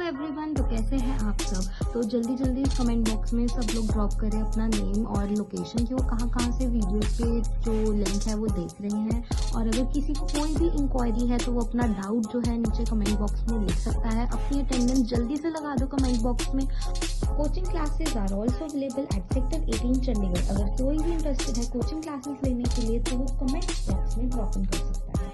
Everyone, तो कैसे हैं आप सब। तो जल्दी जल्दी कमेंट बॉक्स में सब लोग ड्रॉप करें अपना नेम और लोकेशन कि वो कहाँ से वीडियो पे जो लिंक है वो देख रहे हैं। और अगर किसी को कोई भी इंक्वायरी है तो वो अपना डाउट जो है नीचे कमेंट बॉक्स में लिख सकता है। अपनी अटेंडेंस जल्दी से लगा दो कमेंट बॉक्स में। Coaching classes are also available at sector 18 Chandigarh. अगर कोई भी इंटरेस्टेड है कोचिंग क्लासेस लेने के लिए तो वो कमेंट बॉक्स में ड्रॉप इन कर सकता है।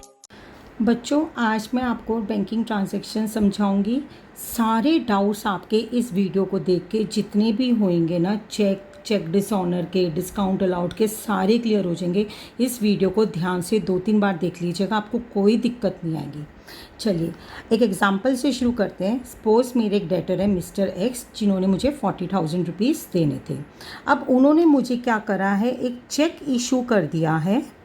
बच्चों, आज मैं आपको बैंकिंग ट्रांजैक्शन समझाऊंगी। सारे डाउट्स आपके इस वीडियो को देख के जितने भी होंगे ना, चेक डिसऑनर के, डिस्काउंट अलाउड के, सारे क्लियर हो जाएंगे। इस वीडियो को ध्यान से 2-3 बार देख लीजिएगा, आपको कोई दिक्कत नहीं आएगी। चलिए एक एग्जांपल से शुरू करते हैं। सपोज मेरे एक डेटर है मिस्टर एक्स, जिन्होंने मुझे 40,000 रुपीज़ देने थे। अब उन्होंने मुझे क्या करा है, एक चेक इशू कर दिया है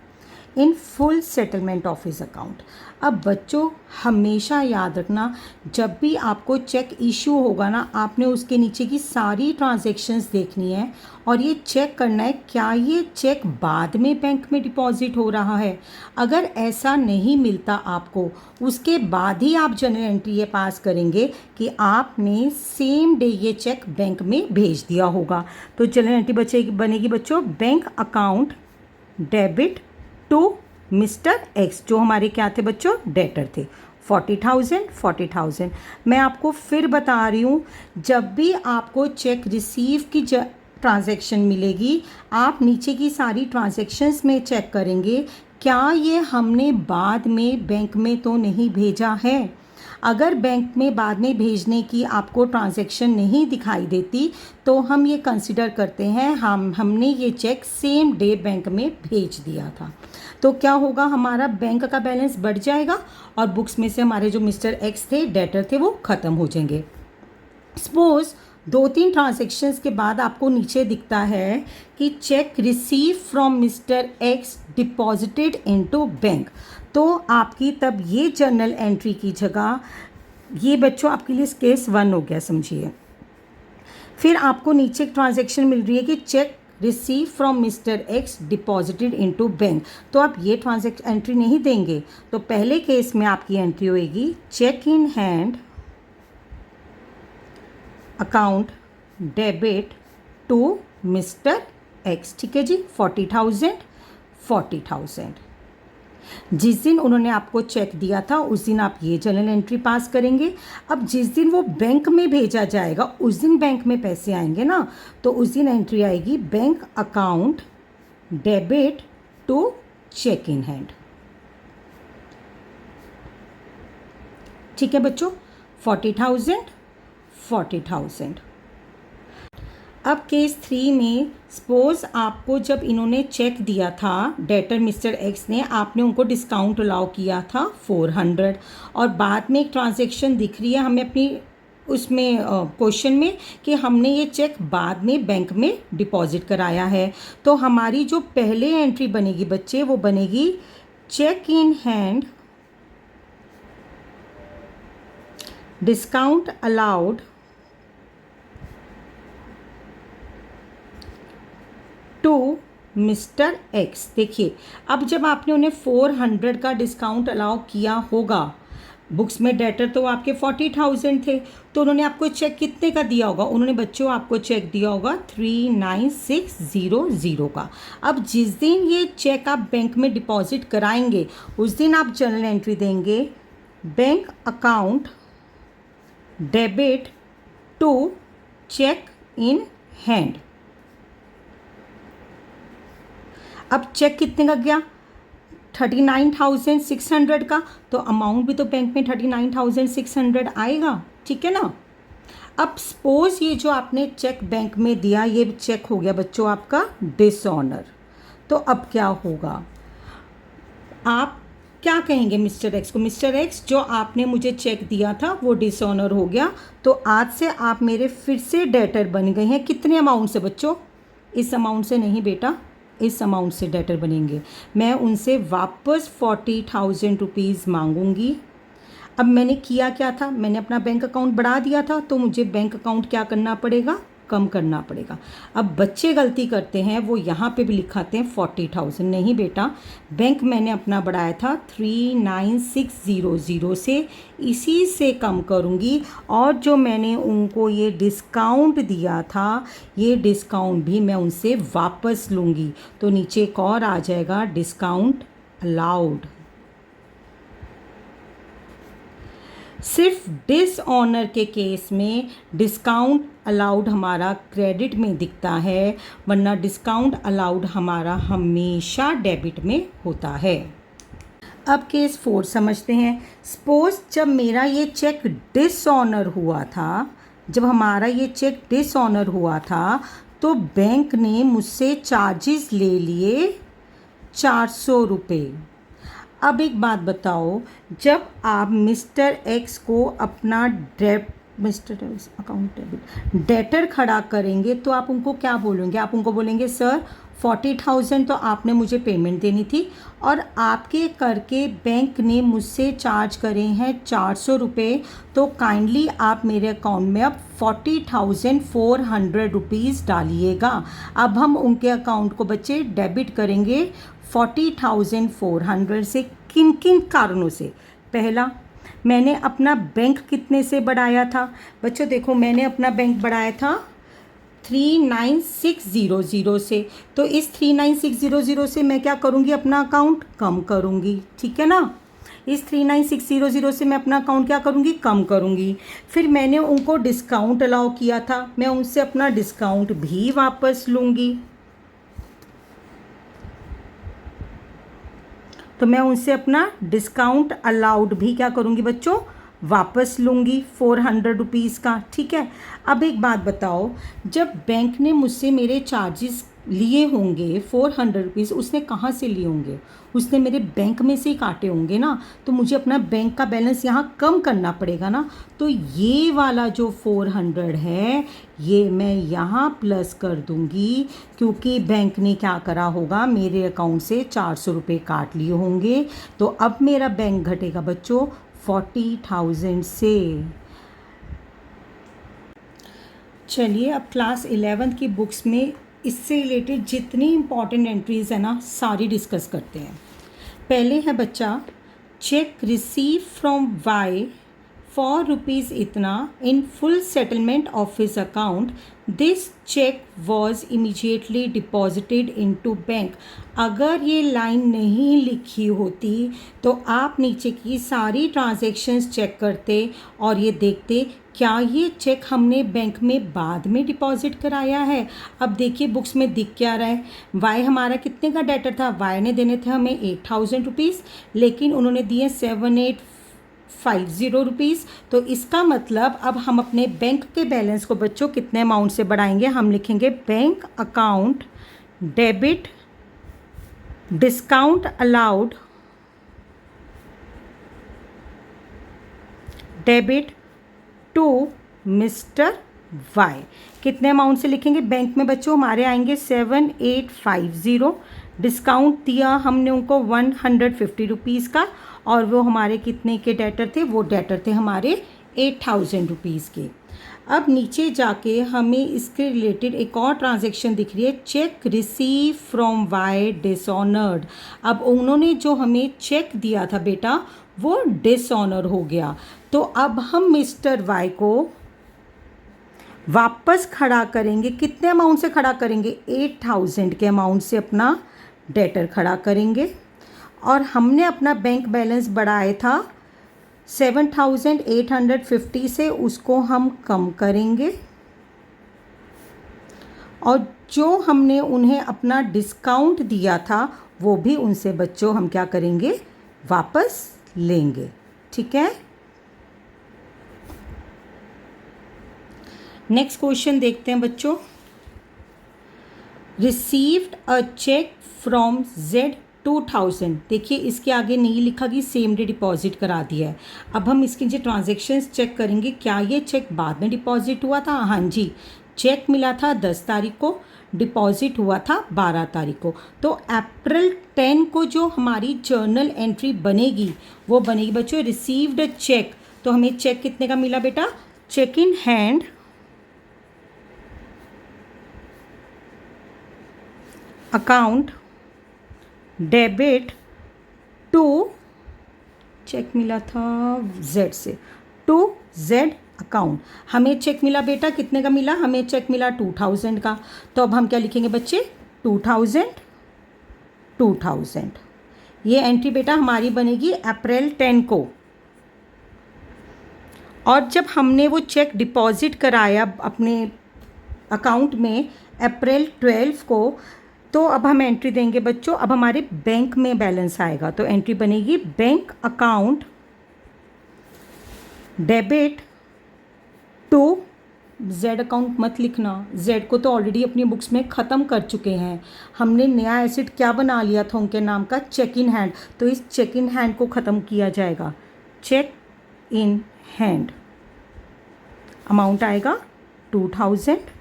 इन full settlement of his account. अब बच्चों हमेशा याद रखना, जब भी आपको चेक इशू होगा ना, आपने उसके नीचे की सारी ट्रांजैक्शंस देखनी है और ये चेक करना है क्या ये चेक बाद में बैंक में डिपॉजिट हो रहा है। अगर ऐसा नहीं मिलता आपको, उसके बाद ही आप जनरल एंट्री ये पास करेंगे कि आपने सेम डे ये चेक बैंक में भेज दिया होगा। तो जनरल एंट्री बनेगी बच्चों, bank account debit to mister X, जो हमारे क्या थे बच्चों, डेटर थे। 40,000। मैं आपको फिर बता रही हूँ, जब भी आपको चेक रिसीव की ट्रांजैक्शन मिलेगी, आप नीचे की सारी ट्रांजैक्शंस में चेक करेंगे क्या ये हमने बाद में बैंक में तो नहीं भेजा है। अगर बैंक में बाद में भेजने की आपको ट्रांजैक्शन नहीं दिखाई देती तो हम ये कंसिडर करते हैं हमने ये चेक सेम डे बैंक में भेज दिया था। तो क्या होगा, हमारा बैंक का बैलेंस बढ़ जाएगा और बुक्स में से हमारे जो मिस्टर एक्स थे, डेटर थे, वो ख़त्म हो जाएंगे। सपोज 2-3 ट्रांजैक्शंस के बाद आपको नीचे दिखता है कि check receive from mister x deposited into bank, तो आपकी तब ये जर्नल एंट्री की जगह, ये बच्चों आपके लिए केस 1 हो गया, समझिए। फिर आपको नीचे एक ट्रांजैक्शन मिल रही है कि check receive from mister x deposited into bank, तो आप ये ट्रांजैक्शन एंट्री नहीं देंगे। तो पहले केस में आपकी एंट्री होएगी cheque in hand account debit to mister X, ठीक है जी, 40,000। जिस दिन उन्होंने आपको चेक दिया था उस दिन आप ये जनरल एंट्री पास करेंगे। अब जिस दिन वो बैंक में भेजा जाएगा उस दिन बैंक में पैसे आएंगे ना, तो उस दिन एंट्री आएगी bank account debit to cheque in hand, ठीक है बच्चों, 40,000। अब केस 3 में सपोज आपको जब इन्होंने चेक दिया था, डेटर मिस्टर एक्स ने, आपने उनको डिस्काउंट अलाउ किया था 400 और बाद में एक ट्रांजैक्शन दिख रही है हमें अपनी उसमें क्वेश्चन में कि हमने ये चेक बाद में बैंक में डिपॉजिट कराया है। तो हमारी जो पहले एंट्री बनेगी बच्चे, वो बनेगी cheque in hand discount allowed to mister X. देखिए, अब जब आपने उन्हें 400 का डिस्काउंट अलाउ किया होगा, बुक्स में डेटर तो आपके 40,000 थे, तो उन्होंने आपको चेक कितने का दिया होगा, उन्होंने बच्चों आपको चेक दिया होगा 39600 का। अब जिस दिन ये चेक आप बैंक में डिपॉजिट कराएंगे उस दिन आप जनरल एंट्री देंगे bank account debit to cheque in hand. अब चेक कितने का गया, 39,600 का, तो अमाउंट भी तो बैंक में 39,600 आएगा, ठीक है ना। अब सपोज ये जो आपने चेक बैंक में दिया, ये चेक हो गया बच्चों आपका डिसऑनर। तो अब क्या होगा, आप क्या कहेंगे मिस्टर एक्स को, मिस्टर एक्स जो आपने मुझे चेक दिया था वो डिसऑनर हो गया, तो आज से आप मेरे फिर से डेटर बन गए हैं। कितने अमाउंट से बच्चों, इस अमाउंट से नहीं बेटा, इस अमाउंट से डेटर बनेंगे। मैं उनसे वापस 40,000 रुपीज़ मांगूंगी। अब मैंने किया क्या था, मैंने अपना बैंक अकाउंट बढ़ा दिया था, तो मुझे बैंक अकाउंट क्या करना पड़ेगा, कम करना पड़ेगा। अब बच्चे गलती करते हैं, वो यहाँ पे भी लिखाते हैं 40,000। नहीं बेटा, बैंक मैंने अपना बढ़ाया था 39,600 से, इसी से कम करूँगी। और जो मैंने उनको ये डिस्काउंट दिया था, ये डिस्काउंट भी मैं उनसे वापस लूँगी। तो नीचे एक और आ जाएगा डिस्काउंट अलाउड। सिर्फ डिसऑनर के केस में डिस्काउंट अलाउड हमारा क्रेडिट में दिखता है, वरना डिस्काउंट अलाउड हमारा हमेशा डेबिट में होता है। अब केस 4 समझते हैं। सपोज जब मेरा ये चेक डिसऑनर हुआ था, जब हमारा ये चेक डिसऑनर हुआ था, तो बैंक ने मुझसे चार्जेस ले लिए 400 रुपये। अब एक बात बताओ, जब आप मिस्टर एक्स को अपना अकाउंट डेटर खड़ा करेंगे तो आप उनको क्या बोलेंगे? आप उनको बोलेंगे सर 40,000 तो आपने मुझे पेमेंट देनी थी और आपके करके बैंक ने मुझसे चार्ज करे हैं 400 रुपये, तो काइंडली आप मेरे अकाउंट में अब 40,400 रुपीज़ डालिएगा। अब हम उनके अकाउंट को बच्चे डेबिट करेंगे 40,400 से। किन किन कारणों से? पहला, मैंने अपना बैंक कितने से बढ़ाया था? बच्चों देखो, मैंने अपना बैंक बढ़ाया था 39,600 से, तो इस 39,600 से मैं क्या करूँगी? अपना अकाउंट कम करूँगी, ठीक है ना। इस 39,600 से मैं अपना अकाउंट क्या करूँगी? कम करूँगी। फिर मैंने उनको डिस्काउंट अलाउ किया था, मैं उनसे अपना डिस्काउंट भी वापस लूँगी। तो मैं उनसे अपना डिस्काउंट अलाउड भी क्या करूँगी बच्चों? वापस लूँगी 400 रुपीज़ का, ठीक है। अब एक बात बताओ, जब बैंक ने मुझसे मेरे चार्जेस लिए होंगे 400 रुपीज़, उसने कहाँ से लिए होंगे? उसने मेरे बैंक में से ही काटे होंगे ना, तो मुझे अपना बैंक का बैलेंस यहाँ कम करना पड़ेगा ना। तो ये वाला जो 400 है, ये मैं यहाँ प्लस कर दूँगी, क्योंकि बैंक ने क्या करा होगा? मेरे अकाउंट से 400 रुपये काट लिए होंगे। तो अब मेरा बैंक घटेगा बच्चों 40,000 से। चलिए अब क्लास 11th की बुक्स में इससे रिलेटेड जितनी इंपॉर्टेंट एंट्रीज़ है ना, सारी डिस्कस करते हैं। पहले है बच्चा, cheque receive from Y for rupees इतना in full settlement of his account, this cheque was immediately deposited into bank. अगर ये लाइन नहीं लिखी होती तो आप नीचे की सारी ट्रांजैक्शंस चेक करते और ये देखते क्या ये चेक हमने बैंक में बाद में डिपॉजिट कराया है। अब देखिए बुक्स में दिख क्या रहा है, वाई हमारा कितने का डेटर था? वाई ने देने थे हमें 8,000 रुपीज़, लेकिन उन्होंने दिए 7,850 रुपीज़। तो इसका मतलब अब हम अपने बैंक के बैलेंस को बच्चों कितने अमाउंट से बढ़ाएंगे? हम लिखेंगे bank account debit discount allowed debit to mister Y. कितने अमाउंट से लिखेंगे? बैंक में बच्चों हमारे आएंगे 7,850। डिस्काउंट दिया हमने उनको 150 रुपीज़ का, और वो हमारे कितने के डेटर थे? वो डेटर थे हमारे 8,000 रुपीज़ के। अब नीचे जाके हमें इसके रिलेटेड एक और ट्रांजैक्शन दिख रही है, cheque receive from Y dishonoured. अब उन्होंने जो हमें चेक दिया था बेटा, वो डिसऑनर हो गया। तो अब हम मिस्टर वाई को वापस खड़ा करेंगे। कितने अमाउंट से खड़ा करेंगे? 8,000 के अमाउंट से अपना डेटर खड़ा करेंगे। और हमने अपना बैंक बैलेंस बढ़ाया था 7,850 से, उसको हम कम करेंगे। और जो हमने उन्हें अपना डिस्काउंट दिया था वो भी उनसे बच्चों हम क्या करेंगे? वापस लेंगे, ठीक है। नेक्स्ट क्वेश्चन देखते हैं बच्चों। Received a cheque from Z 2,000। देखिए इसके आगे नहीं लिखा कि सेम डे डिपॉजिट करा दिया है। अब हम इसके जो ट्रांजैक्शंस चेक करेंगे, क्या ये चेक बाद में डिपॉजिट हुआ था? हाँ जी, चेक मिला था 10 तारीख को, डिपॉजिट हुआ था 12 तारीख को। तो अप्रैल 10 को जो हमारी जर्नल एंट्री बनेगी वो बनेगी बच्चों रिसीव्ड अ चेक। तो हमें चेक कितने का मिला बेटा? Cheque in hand account debit to, cheque मिला था जेड से, टू जेड अकाउंट। हमें चेक मिला बेटा कितने का मिला, हमें चेक मिला 2000 का। तो अब हम क्या लिखेंगे बच्चे, 2000। ये एंट्री बेटा हमारी बनेगी अप्रैल 10 को। और जब हमने वो चेक डिपॉजिट कराया अपने अकाउंट में अप्रैल 12 को, तो अब हम एंट्री देंगे बच्चों, अब हमारे बैंक में बैलेंस आएगा। तो एंट्री बनेगी bank account debit to Z account. मत लिखना, जेड को तो ऑलरेडी अपनी बुक्स में ख़त्म कर चुके हैं। हमने नया एसेट क्या बना लिया था उनके नाम का, चेक इन हैंड। तो इस चेक इन हैंड को ख़त्म किया जाएगा, चेक इन हैंड। अमाउंट आएगा 2000।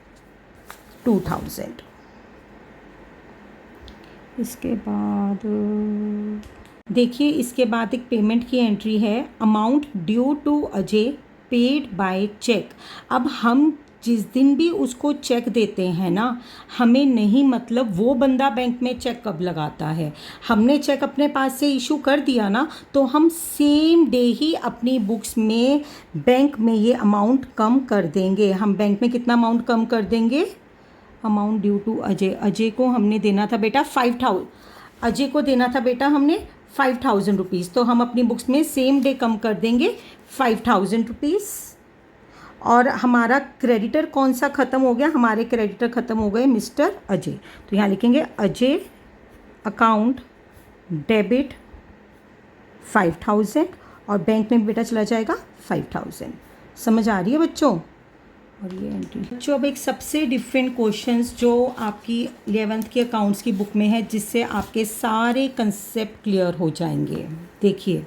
इसके बाद देखिए, इसके बाद एक पेमेंट की एंट्री है, amount due to Ajay paid by cheque. अब हम जिस दिन भी उसको चेक देते हैं ना, हमें नहीं मतलब वो बंदा बैंक में चेक कब लगाता है। हमने चेक अपने पास से इशू कर दिया ना, तो हम सेम डे ही अपनी बुक्स में बैंक में ये अमाउंट कम कर देंगे। हम बैंक में कितना अमाउंट कम कर देंगे, amount due to Ajay, Ajay को हमने देना था बेटा 5000, अजय को देना था बेटा हमने 5000 रुपीज़। तो हम अपनी बुक्स में सेम डे कम कर देंगे 5000 रुपीज़। और हमारा क्रेडिटर कौन सा ख़त्म हो गया, हमारे क्रेडिटर ख़त्म हो गए मिस्टर अजय। तो यहाँ लिखेंगे अजय अकाउंट डेबिट 5000 और बैंक में बेटा चला जाएगा 5000। समझ आ रही है बच्चों। और ये एंट्री जो अब एक सबसे डिफरेंट क्वेश्चंस जो आपकी 11th की अकाउंट्स की बुक में है, जिससे आपके सारे कंसेप्ट क्लियर हो जाएंगे। देखिए,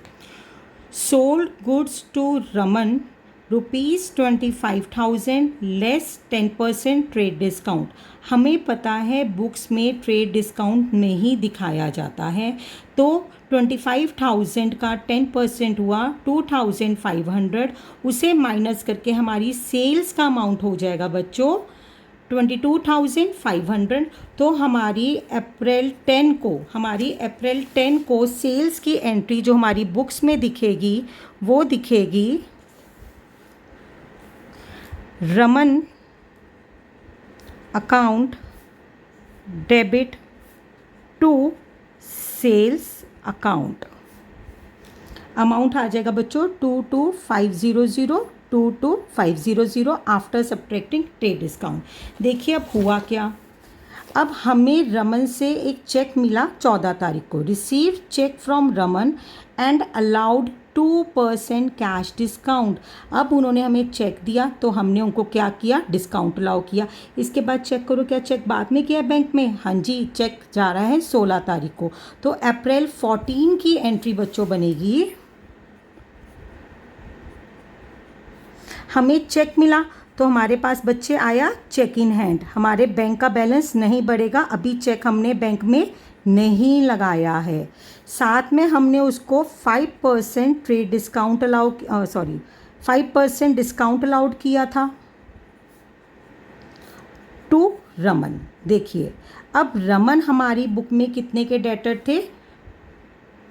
sold goods to Raman ₹25,000 less 10% trade discount. हमें पता है बुक्स में ट्रेड डिस्काउंट नहीं दिखाया जाता है, तो 25,000 का 10% हुआ 2,500, उसे माइनस करके हमारी सेल्स का अमाउंट हो जाएगा बच्चों 22,500। तो हमारी अप्रैल 10 को सेल्स की एंट्री जो हमारी बुक्स में दिखेगी वो दिखेगी Raman account debit to sales account. Amount आ जाएगा बच्चों 22,500 आफ्टर सब्ट्रैक्टिंग ट्रेड डिस्काउंट। देखिए अब हुआ क्या, अब हमें रमन से एक चेक मिला 14 तारीख को, receive cheque from Raman and allowed 2% cash discount. अब उन्होंने हमें चेक दिया तो हमने उनको क्या किया, डिस्काउंट अलाउ किया। इसके बाद चेक करो, क्या चेक बाद में किया बैंक में, हाँ जी, चेक जा रहा है 16 तारीख को। तो अप्रैल 14 की एंट्री बच्चों बनेगी, हमें चेक मिला तो हमारे पास बच्चे आया चेक इन हैंड। हमारे बैंक का बैलेंस नहीं बढ़ेगा, अभी चेक हमने बैंक में नहीं लगाया है। साथ में हमने उसको 5% ट्रेड डिस्काउंट 5% डिस्काउंट अलाउड किया था टू रमन। देखिए अब रमन हमारी बुक में कितने के डेटर थे,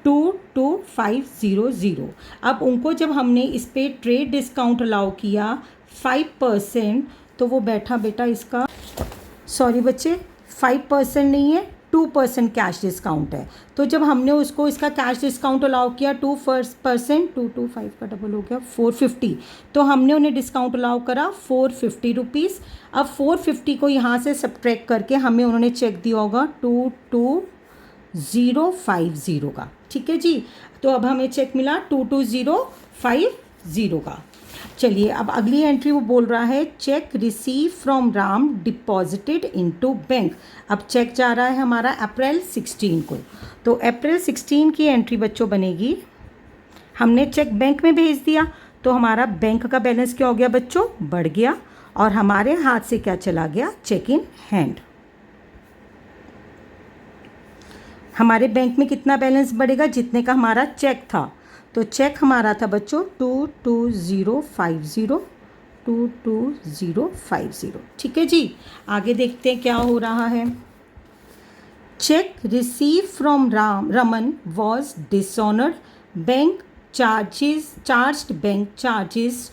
22,500। अब उनको जब हमने इस पे ट्रेड डिस्काउंट अलाउ किया 5%, तो वो बैठा बेटा इसका, सॉरी बच्चे 5% नहीं है, 2% कैश डिस्काउंट है। तो जब हमने उसको इसका कैश डिस्काउंट अलाउ किया 2%, 225 का डबल हो गया 450, तो हमने उन्हें डिस्काउंट अलाउ करा 450 रुपीज़। अब 450 को यहाँ से सब्ट्रैक्ट करके हमें उन्होंने चेक दिया होगा 22,050 का, ठीक है जी। तो अब हमें चेक मिला 22,050 का। चलिए अब अगली एंट्री वो बोल रहा है cheque receive from Ram deposited into bank. अब चेक जा रहा है हमारा अप्रैल 16 को। तो अप्रैल 16 की एंट्री बच्चों बनेगी, हमने चेक बैंक में भेज दिया तो हमारा बैंक का बैलेंस क्या हो गया बच्चों, बढ़ गया, और हमारे हाथ से क्या चला गया, चेक इन हैंड। हमारे बैंक में कितना बैलेंस बढ़ेगा, जितने का हमारा चेक था। तो चेक हमारा था बच्चों 22,050, ठीक है जी। आगे देखते हैं क्या हो रहा है। Cheque receive from Raman was dishonoured, bank charged bank charges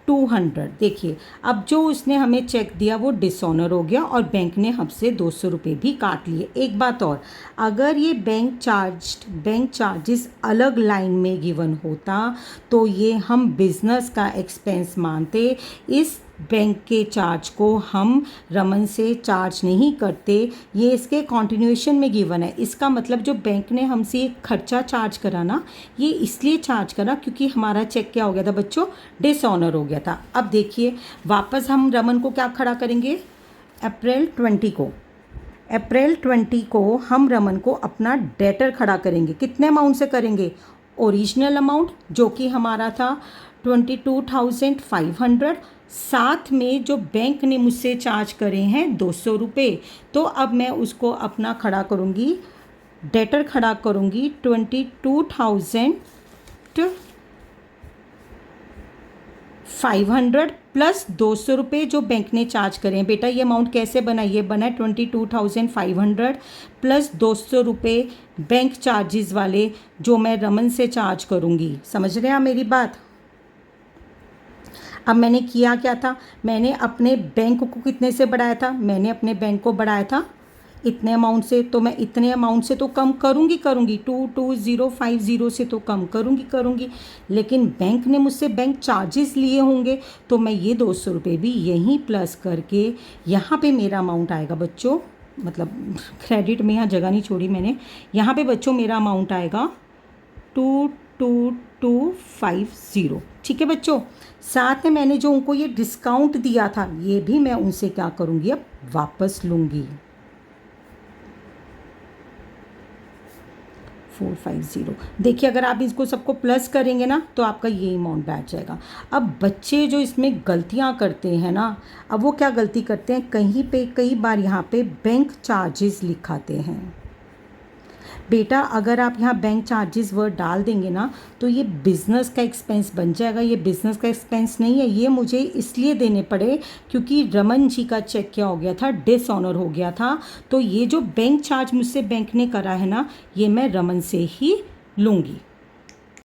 200। देखिए अब जो उसने हमें चेक दिया वो डिसऑनर हो गया और बैंक ने हमसे 200 रुपये भी काट लिए। एक बात और, अगर ये बैंक चार्जेस अलग लाइन में गिवन होता तो ये हम बिजनेस का एक्सपेंस मानते। इस बैंक के चार्ज को हम रमन से चार्ज नहीं करते, ये इसके कॉन्टिन्यूएशन में गिवन है। इसका मतलब जो बैंक ने हमसे ये खर्चा चार्ज करा ना, ये इसलिए चार्ज करा क्योंकि हमारा चेक क्या हो गया था बच्चों, डिसऑनर हो गया था। अब देखिए वापस हम रमन को क्या खड़ा करेंगे, अप्रैल 20 को हम रमन को अपना डेटर खड़ा करेंगे। कितने अमाउंट से करेंगे, ओरिजिनल अमाउंट जो कि हमारा था 22,500, साथ में जो बैंक ने मुझसे चार्ज करे हैं 200 रुपये। तो अब मैं उसको अपना खड़ा करूँगी, डेटर खड़ा करूँगी 22,500 प्लस 200 रुपये जो बैंक ने चार्ज करे हैं। बेटा ये अमाउंट कैसे बना, ये बना 22,500 प्लस 200 रुपये बैंक चार्जेस वाले जो मैं रमन से चार्ज करूँगी। समझ रहे हैं आप मेरी बात। अब मैंने किया क्या था, मैंने अपने बैंक को कितने से बढ़ाया था, मैंने अपने बैंक को बढ़ाया था इतने अमाउंट से, तो मैं इतने अमाउंट से तो कम करूँगी 22050 से तो कम करूँगी, लेकिन बैंक ने मुझसे बैंक चार्जेस लिए होंगे तो मैं ये 200 रुपये भी यहीं प्लस करके यहाँ पे मेरा अमाउंट आएगा बच्चों, मतलब क्रेडिट में यहाँ जगह नहीं छोड़ी मैंने, यहाँ पे बच्चों मेरा अमाउंट आएगा 22250। ठीक है बच्चों, साथ में मैंने जो उनको ये डिस्काउंट दिया था ये भी मैं उनसे क्या करूँगी, अब वापस लूँगी 450। देखिए अगर आप इसको सबको प्लस करेंगे ना तो आपका ये अमाउंट बैठ जाएगा। अब बच्चे जो इसमें गलतियां करते हैं ना, अब वो क्या गलती करते हैं, कहीं पे कई बार यहाँ पे बैंक चार्जेस लिखाते हैं। बेटा अगर आप यहाँ बैंक चार्जेस वर्ड डाल देंगे ना तो ये बिज़नेस का एक्सपेंस बन जाएगा। ये बिज़नेस का एक्सपेंस नहीं है, ये मुझे इसलिए देने पड़े क्योंकि रमन जी का चेक क्या हो गया था, डिसऑनर हो गया था। तो ये जो बैंक चार्ज मुझसे बैंक ने करा है ना, ये मैं रमन से ही लूँगी।